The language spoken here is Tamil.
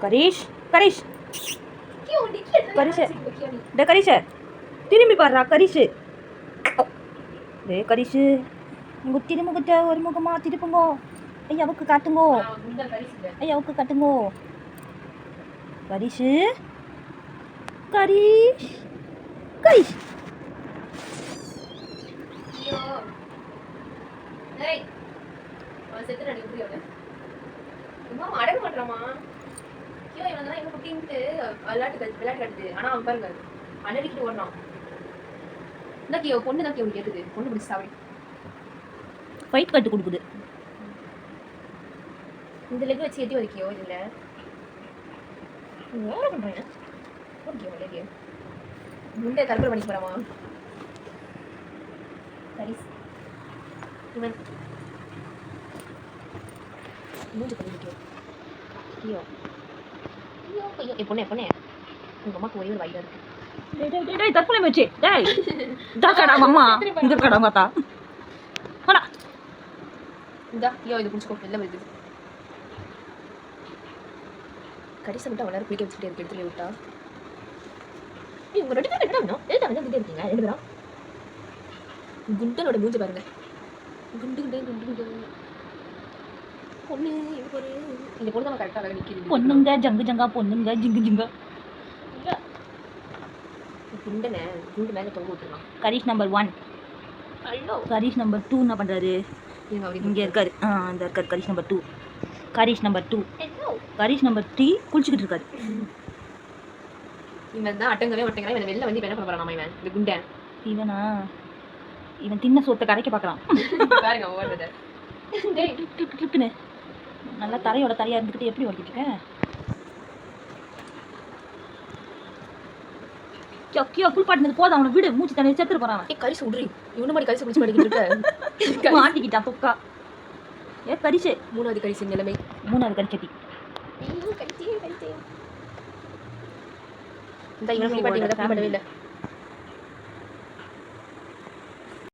கரீஷ் கரீஷ் கரீஷ் டே கரீஷ் திரும்பி பாடுறா கரீஷ். டே கரீஷ் உங்கள் திருமுகத்தை ஒரு முகமாக திருப்புங்கோ. ஐயாவுக்கு காட்டுங்கோ. ஐயாவுக்கு காட்டுங்கோ. கரீஷ் கரீஷ் கரீஷ் அடங்க மாட்டாமா இவன் குட்டின்ட்டு விளையாட்டு கட்டுது. ஆனா அவன் பாருங்க அண்ணடிக்கிட்டு ஓடுறான். இந்த கியோ பொண்ணு தான் கியோ கேட்டுது. பொண்ணு பிடிச்சி சாப்பிடு ஃபைட் கட்டு கொடுக்குது. இந்த லெக் வச்சு எட்டி வரைக்கியோ இதுல ஓர பண்றேன். ஓகே ஓகே முண்டை தற்கொலை பண்ணி போறாமா சரி இவன் மூஞ்சி பண்ணிக்கோ. ஐயோ ஐயோ ஐயோ என் பொண்ணே பொண்ணே உங்க அம்மாக்கு ஒரே ஒரு வயிறு இருக்கு. டேய் டேய் தற்கொலை மச்சி. டேய் தாக்கடா அம்மா இங்க இருக்கடா மாத்தா. போடா இந்தா ஐயோ இது புடிச்சுக்கோ. வெளில வருது. கடைசி மட்டும் அவளால குளிக்க வச்சுட்டே இருக்கு. எடுத்துட்டு விட்டா இவங்க ரெண்டு பேரும் என்ன வேணும்? எழுத வந்து இருக்கீங்க ரெண்டு பேரும். குண்டனோட மூஞ்சி பாருங்க. குண்டு குண்டு குண்டு குண்டு பொண்ணு இது ஒரு இந்த பொண்ணு தான் கரெக்டாக நிற்கிது. பொண்ணுங்க ஜங்கு ஜங்கா பொண்ணுங்க ஜிங்கு ஜிங்கா. குண்டனை குண்டு மேலே தொங்க விட்டுருலாம். கரீஷ் நம்பர் 1. ஐயோ கரீஷ் நம்பர் 2 என்ன பண்ணுறாரு? இங்கே இருக்காரு. இந்த இருக்காரு கரீஷ் நம்பர் 2. கரீஷ் நம்பர் 2. கரீஷ் நம்பர் 3 குளிச்சுக்கிட்டு இருக்காரு. இவன் தான் அட்டங்கவே மாட்டேங்கிறான். இவன் வெளில வந்து என்ன பண்ண போறான்? இவன் இந்த குண்டன் இவனா இவன் தின்ன சோத்தை கரைக்க பார்க்குறான். பாருங்க ஓடுறத ட்ரிப்புன்னு நல்லா தரையோட தரையாக இருந்துக்கிட்டு எப்படி ஓடிக்கிட்டு இருக்கேன்? கியோ ஃபுல் பாட்டினது போதும். அவனை விடு. மூச்சு தண்ணி செத்துட்டு போறான். கரிசு விடுறி. இவனு மாதிரி கரிசு குடிச்சு மாட்டிக்கிட்டு இருக்க. மாட்டிக்கிட்டான் தொக்கா. ஏ கரிசு. 3வது கரிசு நிலைமை. 3வது கரிச்சட்டி. ஐயோ கரிசே கரிசே. இந்த இவன் ஃபுல் பாட்டி பண்ணவே இல்லை.